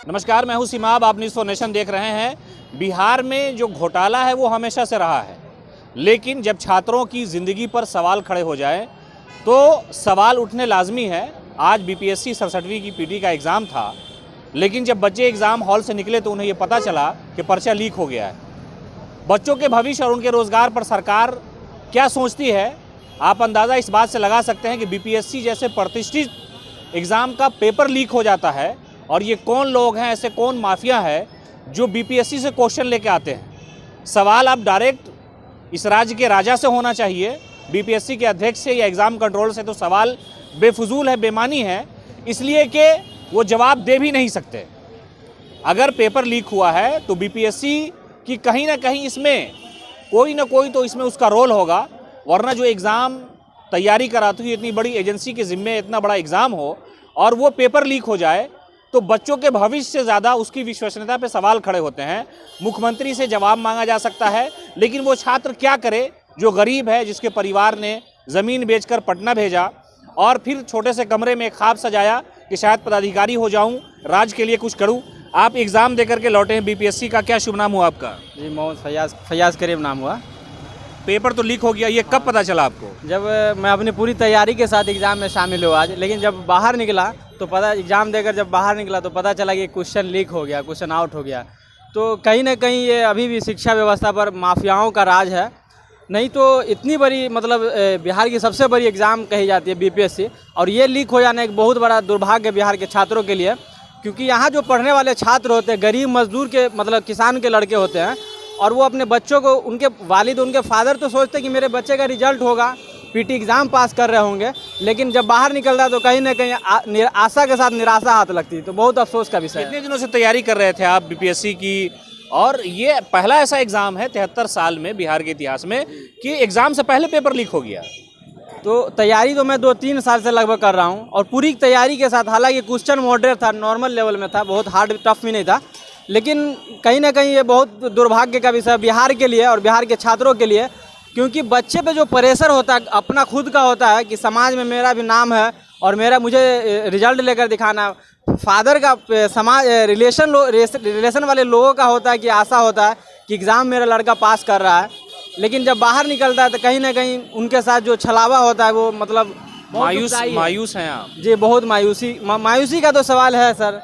नमस्कार, मैं हूं सिमाब। आप न्यूज़ फॉर नेशन देख रहे हैं। बिहार में जो घोटाला है वो हमेशा से रहा है, लेकिन जब छात्रों की ज़िंदगी पर सवाल खड़े हो जाए तो सवाल उठने लाजमी है। आज बीपीएससी 67वीं की पीटी का एग्ज़ाम था, लेकिन जब बच्चे एग्ज़ाम हॉल से निकले तो उन्हें ये पता चला कि पर्चा लीक हो गया है। बच्चों के भविष्य और उनके रोज़गार पर सरकार क्या सोचती है, आप अंदाज़ा इस बात से लगा सकते हैं कि बीपीएससी जैसे प्रतिष्ठित एग्ज़ाम का पेपर लीक हो जाता है। और ये कौन लोग हैं, ऐसे कौन माफिया है जो बीपीएससी से क्वेश्चन लेके आते हैं। सवाल अब डायरेक्ट इस राज्य के राजा से होना चाहिए, बीपीएससी के अध्यक्ष से या एग्ज़ाम कंट्रोल से तो सवाल बेफजूल है, बेमानी है, इसलिए कि वो जवाब दे भी नहीं सकते। अगर पेपर लीक हुआ है तो बीपीएससी की कहीं ना कहीं इसमें कोई ना कोई तो इसमें उसका रोल होगा, वरना जो एग्ज़ाम तैयारी कराती हुई इतनी बड़ी एजेंसी के ज़िम्मे इतना बड़ा एग्ज़ाम हो और वो पेपर लीक हो जाए तो बच्चों के भविष्य से ज़्यादा उसकी विश्वसनीयता पे सवाल खड़े होते हैं। मुख्यमंत्री से जवाब मांगा जा सकता है, लेकिन वो छात्र क्या करे जो गरीब है, जिसके परिवार ने ज़मीन बेचकर पटना भेजा और फिर छोटे से कमरे में एक ख्वाब सजाया कि शायद पदाधिकारी हो जाऊं, राज्य के लिए कुछ करूं। आप एग्ज़ाम दे करके लौटे हैं बीपीएससी का, क्या शुभ नाम हुआ आपका? जी, मोहम्मद फयाज़ करीम नाम हुआ। पेपर तो लीक हो गया, ये कब पता चला आपको? जब मैं अपनी पूरी तैयारी के साथ एग्ज़ाम में शामिल हुआ आज, लेकिन जब बाहर निकला तो पता, एग्ज़ाम देकर जब बाहर निकला तो पता चला कि क्वेश्चन लीक हो गया, क्वेश्चन आउट हो गया। तो कहीं ना कहीं ये अभी भी शिक्षा व्यवस्था पर माफियाओं का राज है। नहीं तो इतनी बड़ी बिहार की सबसे बड़ी एग्ज़ाम कही जाती है बीपीएससी, और ये लीक हो जाना एक बहुत बड़ा दुर्भाग्य बिहार के छात्रों के लिए, क्योंकि यहाँ जो पढ़ने वाले छात्र होते हैं गरीब मजदूर के किसान के लड़के होते हैं, और वो अपने बच्चों को, उनके वालिद, उनके फादर तो सोचते हैं कि मेरे बच्चे का रिजल्ट होगा, पीटी एग्ज़ाम पास कर रहे होंगे, लेकिन जब बाहर निकलता है तो कहीं ना कहीं आशा के साथ निराशा हाथ लगती है। तो बहुत अफसोस का विषय है। कितने दिनों से तैयारी कर रहे थे आप बीपीएससी की, और ये पहला ऐसा एग्ज़ाम है 73 साल में बिहार के इतिहास में कि एग्ज़ाम से पहले पेपर लीक हो गया? तो तैयारी तो मैं 2-3 साल से लगभग कर रहा हूँ, और पूरी तैयारी के साथ, हालांकि क्वेश्चन मॉडरेट था, नॉर्मल लेवल में था, बहुत हार्ड टफ भी नहीं था, लेकिन कहीं ना कहीं ये बहुत दुर्भाग्य का विषय बिहार के लिए और बिहार के छात्रों के लिए, क्योंकि बच्चे पे जो प्रेशर होता है अपना खुद का होता है कि समाज में मेरा भी नाम है और मुझे रिजल्ट लेकर दिखाना, फादर का समाज रिलेशन वाले लोगों का होता है कि आशा होता है कि एग्ज़ाम मेरा लड़का पास कर रहा है, लेकिन जब बाहर निकलता है तो कहीं ना कहीं उनके साथ जो छलावा होता है वो मायूस हैं आप? जी, बहुत मायूसी का तो सवाल है सर,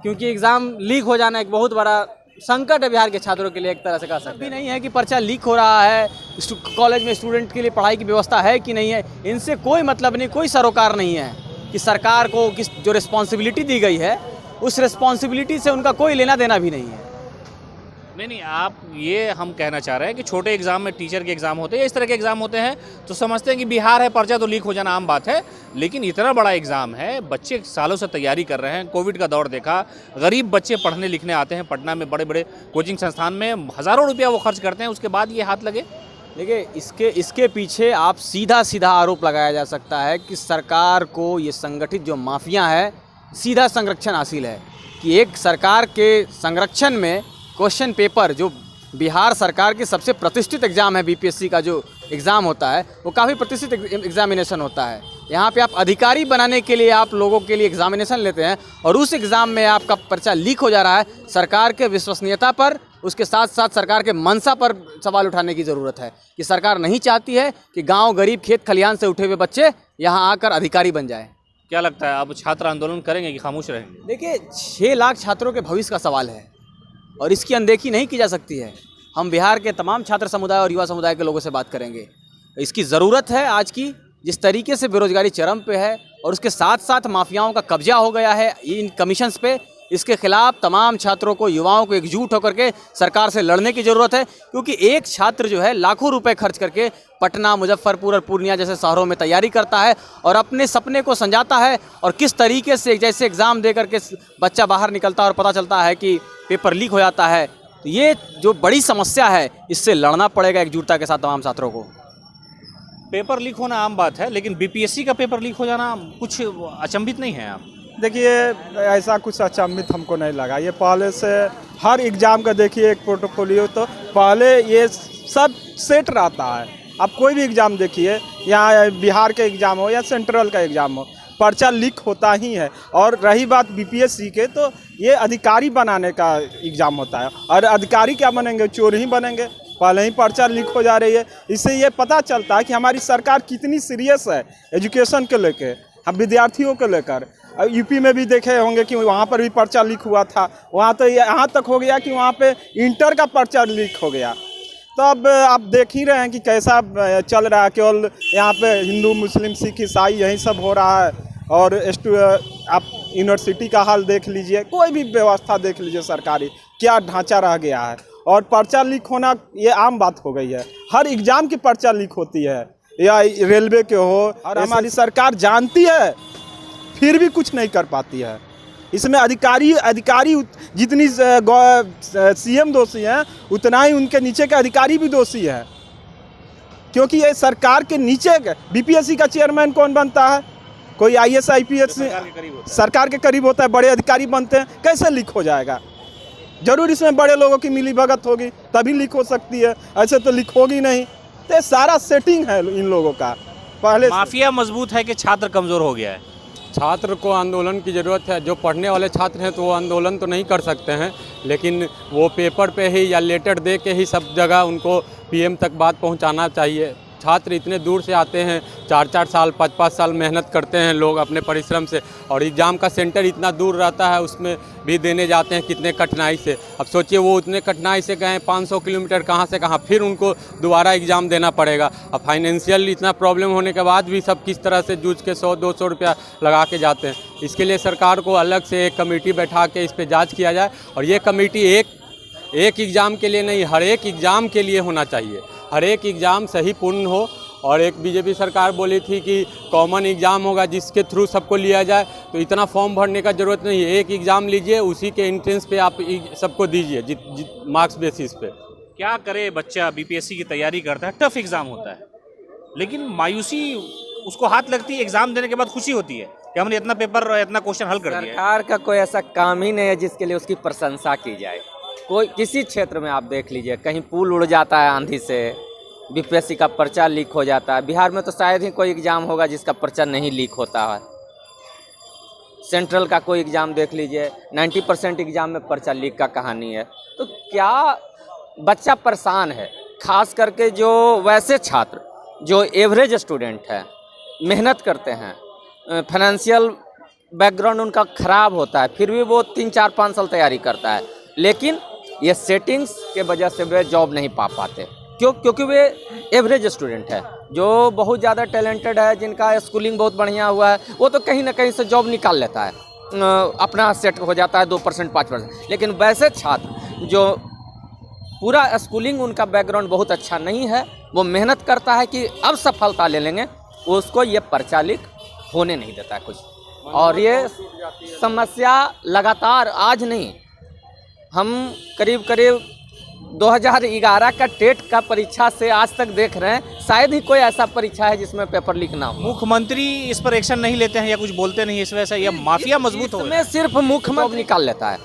क्योंकि एग्ज़ाम लीक हो जाना एक बहुत बड़ा संकट है बिहार के छात्रों के लिए, एक तरह से कह सकते हैं। नहीं है कि पर्चा लीक हो रहा है, कॉलेज में स्टूडेंट के लिए पढ़ाई की व्यवस्था है कि नहीं है, इनसे कोई मतलब नहीं, कोई सरोकार नहीं है कि सरकार को किस जो रिस्पॉन्सिबिलिटी दी गई है उस रिस्पॉन्सिबिलिटी से उनका कोई लेना देना भी नहीं है। नहीं, आप ये हम कहना चाह रहे हैं कि छोटे एग्ज़ाम में टीचर के एग्ज़ाम होते हैं, इस तरह के एग्ज़ाम होते हैं तो समझते हैं कि बिहार है, पर्चा तो लीक हो जाना आम बात है, लेकिन इतना बड़ा एग्ज़ाम है, बच्चे सालों से तैयारी कर रहे हैं। कोविड का दौर देखा, गरीब बच्चे पढ़ने लिखने आते हैं पटना में, बड़े बड़े कोचिंग संस्थान में हज़ारों रुपया वो खर्च करते हैं, उसके बाद ये हाथ लगे। देखिए, इसके पीछे आप सीधा आरोप लगाया जा सकता है कि सरकार को ये संगठित जो माफिया है सीधा संरक्षण हासिल है, कि एक सरकार के संरक्षण में क्वेश्चन पेपर, जो बिहार सरकार की सबसे प्रतिष्ठित एग्ज़ाम है, बीपीएससी का जो एग्ज़ाम होता है वो काफ़ी प्रतिष्ठित एग्जामिनेशन होता है। यहाँ पे आप अधिकारी बनाने के लिए आप लोगों के लिए एग्जामिनेशन लेते हैं, और उस एग्ज़ाम में आपका पर्चा लीक हो जा रहा है। सरकार के विश्वसनीयता पर, उसके साथ साथ सरकार के मंशा पर सवाल उठाने की ज़रूरत है, कि सरकार नहीं चाहती है कि गाँव गरीब खेत खलिहान से उठे हुए बच्चे यहाँ आकर अधिकारी बन जाए। क्या लगता है, अब छात्र आंदोलन करेंगे कि खामोश रहेंगे? देखिए, 6 लाख छात्रों के भविष्य का सवाल है और इसकी अनदेखी नहीं की जा सकती है। हम बिहार के तमाम छात्र समुदाय और युवा समुदाय के लोगों से बात करेंगे। इसकी ज़रूरत है आज की, जिस तरीके से बेरोजगारी चरम पे है और उसके साथ साथ माफियाओं का कब्जा हो गया है इन कमीशंस पे, इसके खिलाफ तमाम छात्रों को, युवाओं को एकजुट होकर के सरकार से लड़ने की ज़रूरत है। क्योंकि एक छात्र जो है लाखों रुपए खर्च करके पटना, मुजफ्फरपुर और पूर्णिया जैसे शहरों में तैयारी करता है और अपने सपने को संजाता है, और किस तरीके से जैसे एग्ज़ाम दे करके बच्चा बाहर निकलता है और पता चलता है कि पेपर लीक हो जाता है। तो ये जो बड़ी समस्या है, इससे लड़ना पड़ेगा एकजुटता के साथ तमाम छात्रों को। पेपर लीक होना आम बात है, लेकिन बीपीएससी का पेपर लीक हो जाना कुछ अचंभित नहीं है? आप देखिए, ऐसा कुछ अचंभित हमको नहीं लगा। ये पहले से हर एग्ज़ाम का देखिए एक पोर्टफोलियो, तो पहले ये सब सेट रहता है। आप कोई भी एग्ज़ाम देखिए, यहाँ बिहार का एग्ज़ाम हो या सेंट्रल का एग्ज़ाम हो, पर्चा लीक होता ही है। और रही बात बीपीएससी के, तो ये अधिकारी बनाने का एग्ज़ाम होता है, और अधिकारी क्या बनेंगे, चोर ही बनेंगे। पहले ही पर्चा लीक हो जा रही है। इससे ये पता चलता है कि हमारी सरकार कितनी सीरियस है एजुकेशन को लेकर, हम विद्यार्थियों को लेकर। यूपी में भी देखे होंगे कि वहाँ पर भी पर्चा लीक हुआ था, वहाँ तो यहाँ तक हो गया कि वहाँ पे इंटर का पर्चा लीक हो गया। तो अब आप देख ही रहे हैं कि कैसा चल रहा है। केवल यहाँ पे हिंदू, मुस्लिम, सिख, ईसाई यही सब हो रहा है। और आप यूनिवर्सिटी का हाल देख लीजिए, कोई भी व्यवस्था देख लीजिए सरकारी, क्या ढांचा रह गया है। और पर्चा लीक होना ये आम बात हो गई है। हर एग्ज़ाम की पर्चा लीक होती है, या रेलवे के हो। और हमारी सरकार जानती है फिर भी कुछ नहीं कर पाती है। इसमें अधिकारी जितनी सीएम दोषी हैं, उतना ही उनके नीचे के अधिकारी भी दोषी हैं। क्योंकि ये सरकार के नीचे बीपीएससी का चेयरमैन कौन बनता है? कोई आईएएस आईपीएस सरकार के करीब होता है, बड़े अधिकारी बनते हैं। कैसे लीक हो जाएगा? जरूर इसमें बड़े लोगों की मिलीभगत होगी तभी लीक हो सकती है, ऐसे तो लीक होगी नहीं। तो सारा सेटिंग है इन लोगों का पहले। माफिया मजबूत है कि छात्र कमज़ोर हो गया है? छात्र को आंदोलन की ज़रूरत है। जो पढ़ने वाले छात्र हैं तो वो आंदोलन तो नहीं कर सकते हैं, लेकिन वो पेपर पे ही या लेटर दे के ही सब जगह उनको पीएम तक बात पहुंचाना चाहिए। छात्र इतने दूर से आते हैं, 4-4 साल 5-5 साल मेहनत करते हैं लोग अपने परिश्रम से, और एग्ज़ाम का सेंटर इतना दूर रहता है, उसमें भी देने जाते हैं कितने कठिनाई से। अब सोचिए वो उतने कठिनाई से गए 500 किलोमीटर कहाँ से कहाँ, फिर उनको दोबारा एग्ज़ाम देना पड़ेगा। अब फाइनेंशियल इतना प्रॉब्लम होने के बाद भी सब किस तरह से जूझ के 100-200 रुपया लगा के जाते हैं। इसके लिए सरकार को अलग से एक कमेटी बैठा के इस पर जाँच किया जाए, और ये कमेटी एक एग्ज़ाम के लिए नहीं, हर एक एग्ज़ाम के लिए होना चाहिए। हर एक एग्ज़ाम सही पूर्ण हो। और एक बीजेपी सरकार बोली थी कि कॉमन एग्ज़ाम होगा जिसके थ्रू सबको लिया जाए, तो इतना फॉर्म भरने का ज़रूरत नहीं है। एक एग्ज़ाम लीजिए, उसी के एंट्रेंस पे आप सबको दीजिए मार्क्स बेसिस पे। क्या करे बच्चा, बीपीएससी की तैयारी करता है, टफ एग्ज़ाम होता है, लेकिन मायूसी उसको हाथ लगती है। एग्ज़ाम देने के बाद खुशी होती है कि हमने इतना पेपर, इतना क्वेश्चन हल कर दिया। सरकार का कोई ऐसा काम ही नहीं है जिसके लिए उसकी प्रशंसा की जाए। कोई किसी क्षेत्र में आप देख लीजिए, कहीं पुल उड़ जाता है आंधी से, बीपीएससी का पर्चा लीक हो जाता है। बिहार में तो शायद ही कोई एग्ज़ाम होगा जिसका पर्चा नहीं लीक होता है। सेंट्रल का कोई एग्ज़ाम देख लीजिए, 90% एग्ज़ाम में पर्चा लीक का कहानी है। तो क्या बच्चा परेशान है, खास करके जो वैसे छात्र जो एवरेज स्टूडेंट है, मेहनत करते हैं, फाइनेंशियल बैकग्राउंड उनका ख़राब होता है, फिर भी वो 3-4-5 साल तैयारी करता है, लेकिन ये सेटिंग्स के वजह से वे जॉब नहीं पा पाते। क्योंकि वे एवरेज स्टूडेंट है। जो बहुत ज़्यादा टैलेंटेड है, जिनका स्कूलिंग बहुत बढ़िया हुआ है, वो तो कहीं ना कहीं से जॉब निकाल लेता है, अपना सेट हो जाता है 2% 5%। लेकिन वैसे छात्र जो पूरा स्कूलिंग उनका बैकग्राउंड बहुत अच्छा नहीं है, वो मेहनत करता है कि अब सफलता ले लेंगे, उसको ये पर्चा लीक होने नहीं देता है कुछ। और ये समस्या लगातार आज नहीं, हम करीब 2011 का टेट का परीक्षा से आज तक देख रहे हैं, शायद ही कोई ऐसा परीक्षा है जिसमें पेपर लीक ना हो। मुख्यमंत्री इस पर एक्शन नहीं लेते हैं या कुछ बोलते नहीं, इस वजह से यह माफिया मजबूत हो गया। इसमें सिर्फ मुख्यमंत्री निकाल लेता है,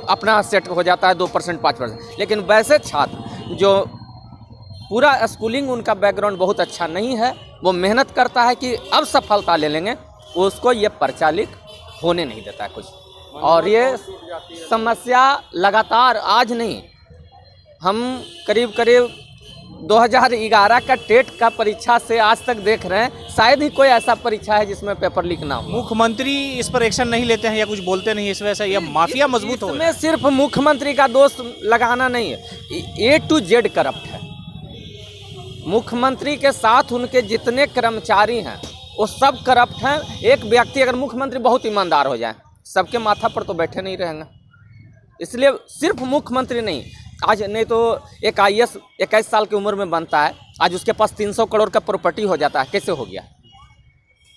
अपना सेट हो जाता है 2% 5%। लेकिन वैसे छात्र जो पूरा स्कूलिंग उनका बैकग्राउंड बहुत अच्छा नहीं है, वो मेहनत करता है कि अब सफलता ले लेंगे, उसको ये पर्चा लीक होने नहीं देता है कुछ। और ये समस्या लगातार आज नहीं, हम करीब 2011 का टेट का परीक्षा से आज तक देख रहे हैं, शायद ही कोई ऐसा परीक्षा है जिसमें पेपर लीक ना हो। मुख्यमंत्री इस पर एक्शन नहीं लेते हैं या कुछ बोलते नहीं, इस वजह से यह माफिया मजबूत हो गया। इसमें सिर्फ मुख्यमंत्री का दोष लगाना नहीं है, A to Z करप्ट है। मुख्यमंत्री के साथ उनके जितने कर्मचारी हैं वो सब करप्ट हैं। एक व्यक्ति अगर मुख्यमंत्री बहुत ईमानदार हो जाए, सबके माथा पर तो बैठे नहीं रहेंगे। इसलिए सिर्फ मुख्यमंत्री नहीं, आज नहीं तो एक IAS 21 साल की उम्र में बनता है, आज उसके पास 300 करोड़ का प्रॉपर्टी हो जाता है, कैसे हो गया?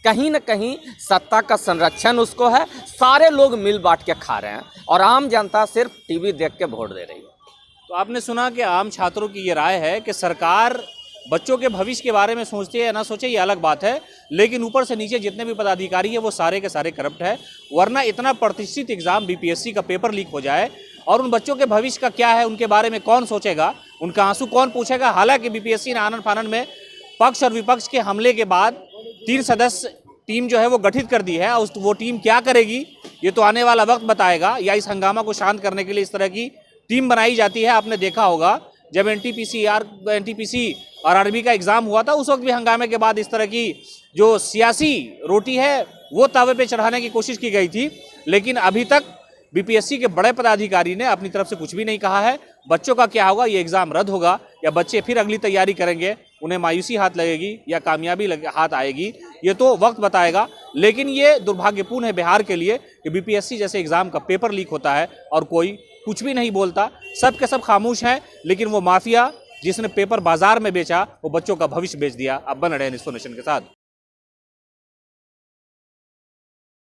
कहीं ना कहीं सत्ता का संरक्षण उसको है, सारे लोग मिल बांट के खा रहे हैं और आम जनता सिर्फ टीवी देख के वोट दे रही है। तो आपने सुना कि आम छात्रों की ये राय है कि सरकार बच्चों के भविष्य के बारे में सोचती है या ना सोचे, ये अलग बात है, लेकिन ऊपर से नीचे जितने भी पदाधिकारी है वो सारे के सारे करप्ट है। वरना इतना प्रतिष्ठित एग्जाम बीपीएससी का पेपर लीक हो जाए और उन बच्चों के भविष्य का क्या है, उनके बारे में कौन सोचेगा, उनका आंसू कौन पूछेगा। हालांकि बीपीएससी ने आनन फानन में पक्ष और विपक्ष के हमले के बाद टीम जो है वो गठित कर दी है। उस वो टीम क्या करेगी ये तो आने वाला वक्त बताएगा, या इस हंगामा को शांत करने के लिए इस तरह की टीम बनाई जाती है। आपने देखा होगा जब एनटीपीसी और आर्मी का एग्ज़ाम हुआ था, उस वक्त भी हंगामे के बाद इस तरह की जो सियासी रोटी है वो तवे पे चढ़ाने की कोशिश की गई थी। लेकिन अभी तक बीपीएससी के बड़े पदाधिकारी ने अपनी तरफ से कुछ भी नहीं कहा है। बच्चों का क्या होगा, ये एग्ज़ाम रद्द होगा या बच्चे फिर अगली तैयारी करेंगे, उन्हें मायूसी हाथ लगेगी या कामयाबी हाथ आएगी, ये तो वक्त बताएगा। लेकिन ये दुर्भाग्यपूर्ण है बिहार के लिए कि बीपीएससी जैसे एग्ज़ाम का पेपर लीक होता है और कोई कुछ भी नहीं बोलता, सब के सब खामोश हैं। लेकिन वो माफिया जिसने पेपर बाजार में बेचा वो बच्चों का भविष्य बेच दिया। अब बन रहे हैं न्यूज़ नेशन के साथ।